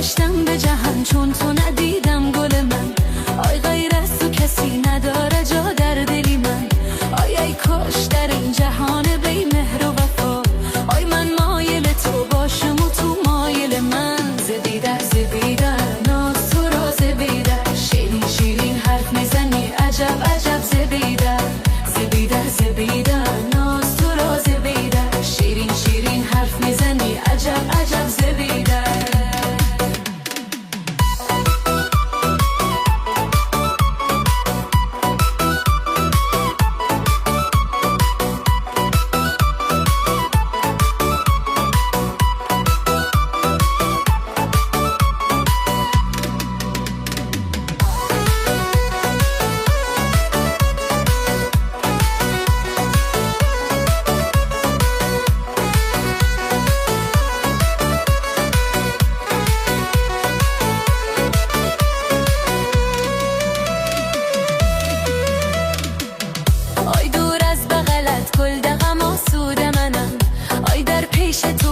گشتم به جهان چون تو ندیدم گل من. آی غیر از تو کسی نداره جا در دلی من. آی ای کاش در این جهان بی مهر و وفا آی من مایل تو باشم و تو مایل من. زبیده زبیده ناز تو را زبیده شیرین شیرین حرف میزنی عجب عجب زبیده. زبیده زبیده ناز تو را زبیده شیرین شیرین حرف میزنی عجب عجب زبیده.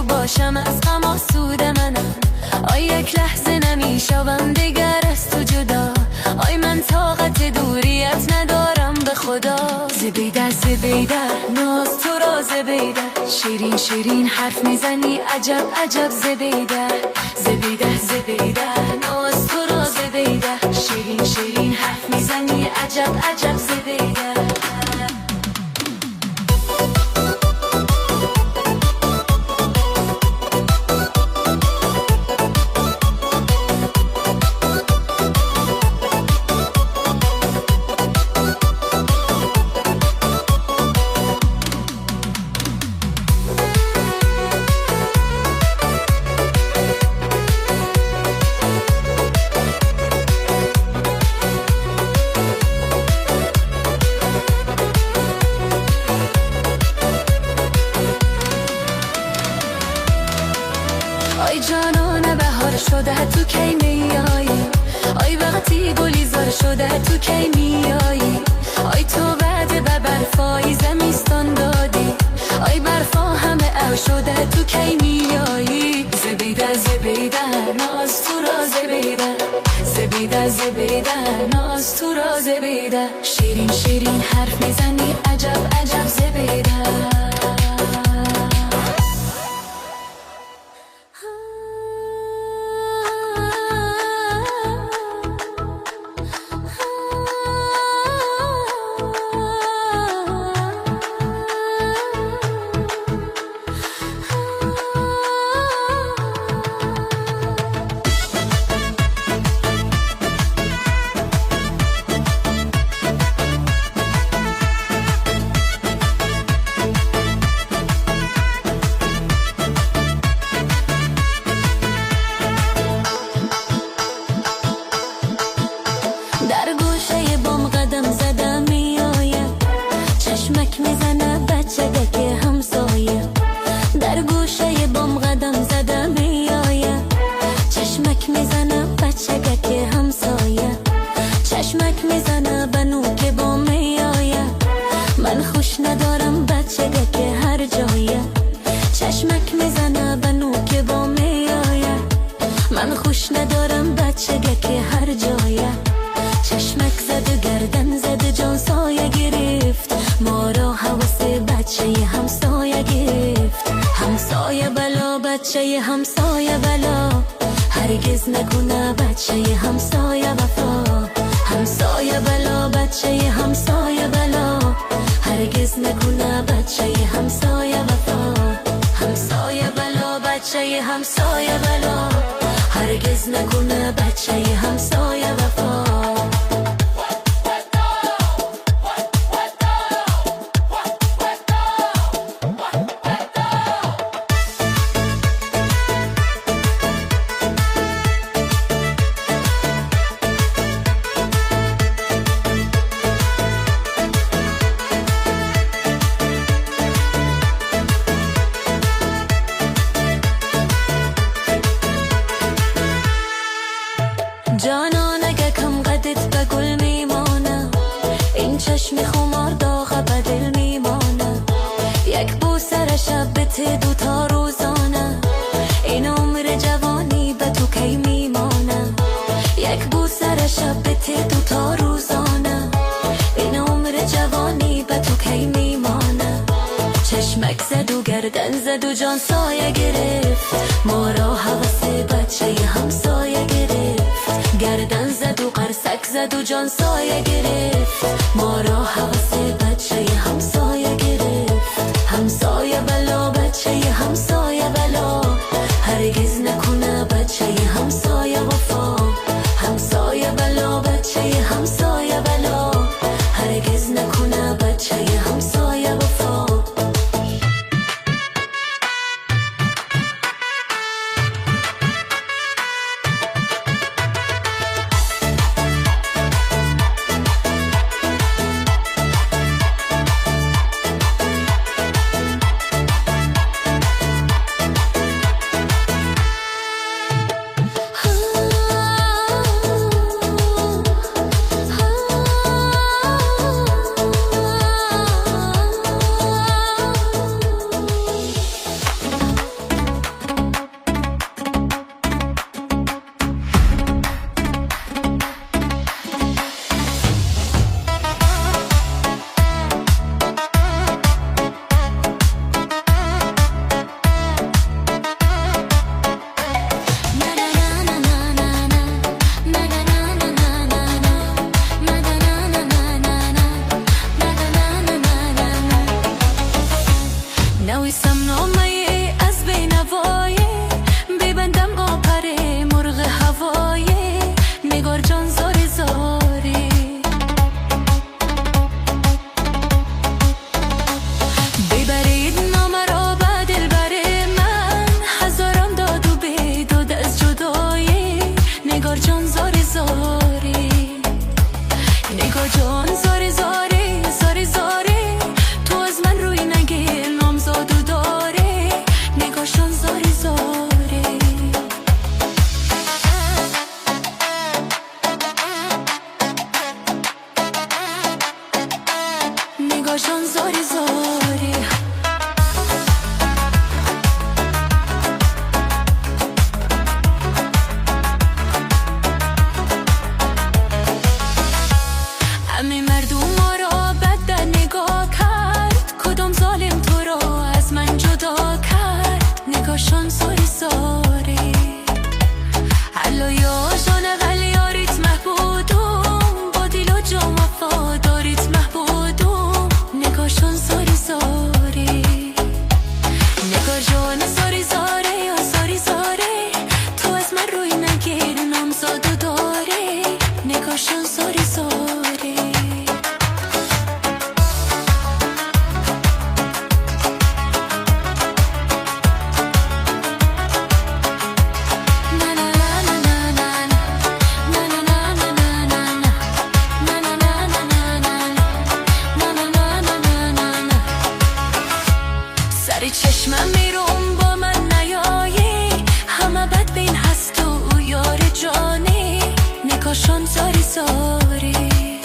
باشم از غم آسود منم. آی یک لحظه نمیشوم دیگر از تو جدا. آی من طاقت دوریت ندارم به خدا. زبیده زبیده ناز تو را زبیده شیرین شیرین حرف میزنی عجب عجب زبیده. زبیده زبیده ناز تو را زبیده شیرین شیرین حرف میزنی عجب عجب زبیده. آی جانان بهار شده تو کی میایی. آی وقتی گلیزار شده تو کی میایی. آی تو وعده به برفای زمستان دادی. آی برفا همه او شده تو کی میایی. زبیده زبیده ناز تو را زبیده. زبیده زبیده ناز تو را زبیده شیرین شیرین حرف میزنی عجب عجب زبیده. چشمک میزنه بچه که همسایه. در گوشه بام قدم زده میایه. چشمک میزنه بچه که همسایه. چشمک میزنه بنو که بام میایه. من خوش ندارم بچه که هر جایه. چشمک میزنه بنو که بام میایه. من خوش ندارم بچه که هر جایه. چشمک زد و گردن زد جان سایه گرفت. ما را حواس بچه همسایه گرفت. همسایه بلا بچه همسایه بلا. هرگز نکنه بچه همسایه وفا. همسایه بلا بچه همسایه بلا. هرگز نکنه بچه همسایه وفا. همسایه بلا بچه همسایه بلا. هرگز نکنه بچه همسایه وفا. جانان اگه کم قدت به گل میمانه. این چشم خمار داغ به دل میمانه. یک بوسه شب به دوتا روزانه. این عمر جوانی به تو کی میمانه. زد و گردن زد و جان سایه گرفت، ما را حوث بچه همسایه گرفت. گردن زد و قرصک زد و جان سایه گرفت، ما را حوث بچه همسایه گرفت. همسایه بلا بچه همسایه بلا، هرگز نکنه بچه همسایه وفا. همسایه بلا بچه همسایه بلا، هرگز نکنه بچه همسایه وفا. نویسم نامه از بینوایه، ببندم آپر مرغ هوایه. نگار جان زاری زاری، ببرید نامه را به دلبر من، هزاران داد و بیداد از جدایه. نگار جان زاری زاری، نگار جان زاری زاری زاری زاری، تو از من روی نگیر نامزاد و داره. نگاشان زاری زاری، نگاشان زاری زاری. همه مردم ما را بد در نگاه کرد، کدام ظالم تو را از من جدا کرد. نگاشان زاری زاری، حلایا جان غلیاریت محبودم، با دیل و جان وفاداریت محبودم. نگاشان زاری زاری، نگار جان زاری زاری یا زاری زاری، تو از من روی نگیر نامزاد و داره. نگاشان زاری زاری. سر چشمم میرم با من نیایی، همه بدبین هست و یار جانی. نگاشان زاری زاری،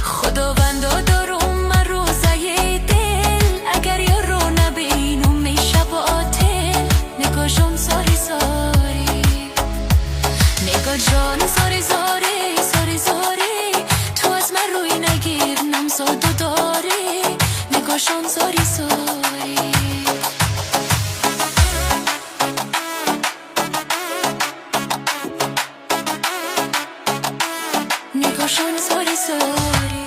خداوندا دارم من روزه دل، اگر یار رو نبینم میشه باطل. نگاشان زاری زاری، نگار جان زاری زاری زاری زاری، تو از من روی نگیر نامزاد و داری. نگاشان زاری زاری. نگاشان زاری زاری.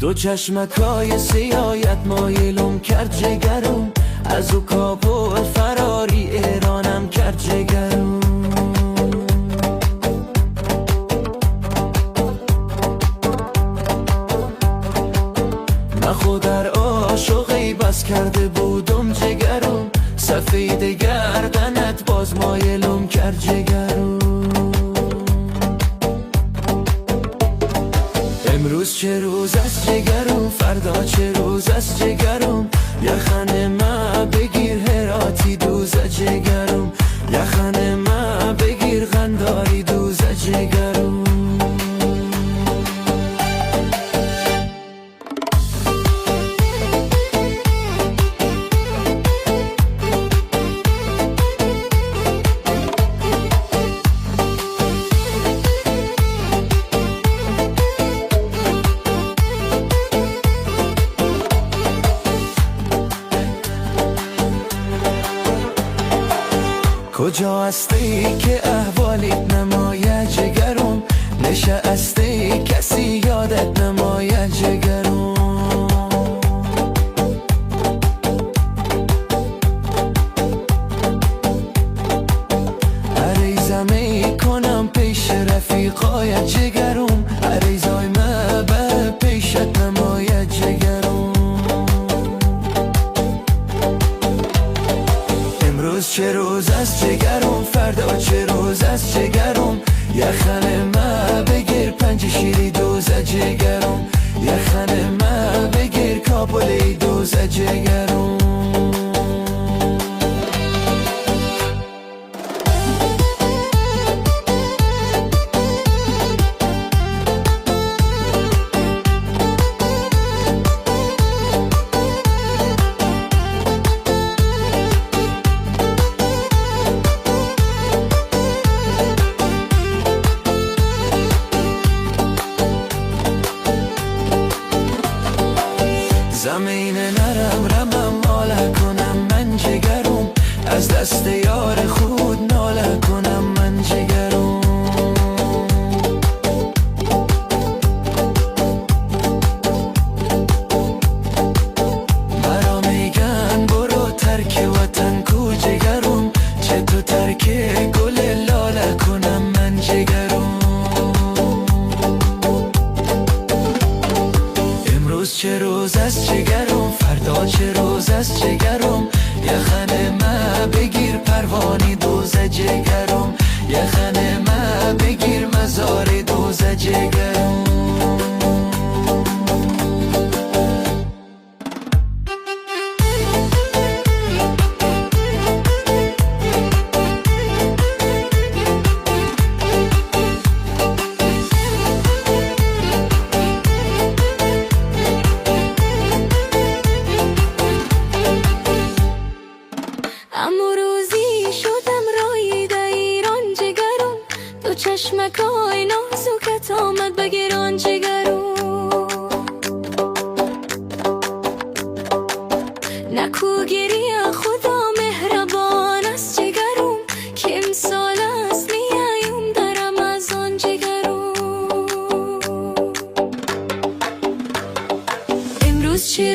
دو چشمکای سیایت مایلم کرد جگرم، از او کابل فراری ایرانم کرد جگرم. من خود در عاشقی بس کرده بودم جگرم، صف سفید گردنت باز مایلم کرد جگرم. امروز چه روز است جگرم، فردا چه روز است جگرم. یخن ما بگیر هراتی دوزه جگرم، یخن ما بگیر غنداری دوزه جگرم. کجا هستی که احوالیت نماید جگرم، نشستی کسی یادت نماید جگرم. عریضه می کنم پیش رفیقایت جگرم، عریضای ما به پیشت نماید جگرم. امروز چه روز است جگرم، فردا چه روز است جگرم. یخن ما بگیر پنج شیری دوزه جگرم، یخن ما بگیر کابلی دوزه جگرم. زمین نرم رمم ماله کنم من جگرم، از دست یار خود ناله کنم من جگرم. مرا میگن برو ترک وطن کو جگرم، چه تو ترک گل لاله کنم من جگرم. امروز چه روز است جگرم، فردا چه روز است جگرم. یخن ما بگیر پروانی دوزه جگرم، یخن ما بگیر مزار دوزه جگرم. اما روزی شدم رایده ایران جگرم، تو چشمکای نازکت آمد بگیران جگرم. نکو گیری خدا مهربان است جگرم، که امسال است نیایم درم از آن جگرم. امروز چه